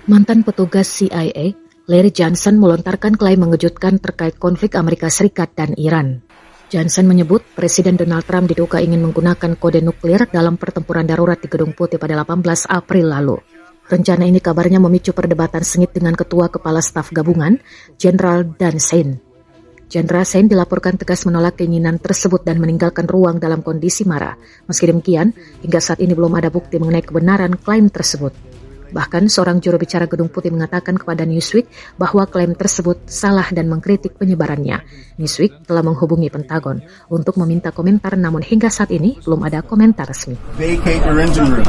Mantan petugas CIA, Larry Johnson melontarkan klaim mengejutkan terkait konflik Amerika Serikat dan Iran. Johnson menyebut Presiden Donald Trump diduga ingin menggunakan kode nuklir dalam pertempuran darurat di Gedung Putih pada 18 April lalu. Rencana ini kabarnya memicu perdebatan sengit dengan Ketua Kepala Staf Gabungan, Jenderal Dan Sein. Jenderal Sein dilaporkan tegas menolak keinginan tersebut dan meninggalkan ruang dalam kondisi marah. Meski demikian, hingga saat ini belum ada bukti mengenai kebenaran klaim tersebut. Bahkan seorang juru bicara Gedung Putih mengatakan kepada Newsweek bahwa klaim tersebut salah dan mengkritik penyebarannya. Newsweek telah menghubungi Pentagon untuk meminta komentar, namun hingga saat ini belum ada komentar resmi. Vacate your engine room.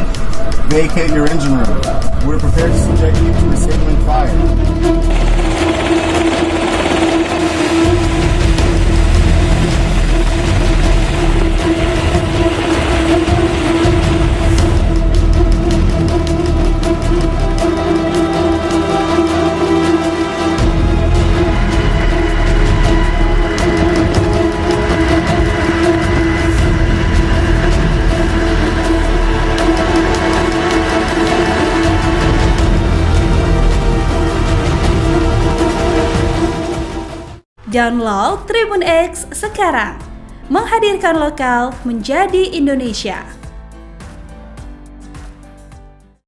Vacate your engine room. We're prepared to subject you to disabling fire. Download Tribun X sekarang, menghadirkan lokal menjadi Indonesia.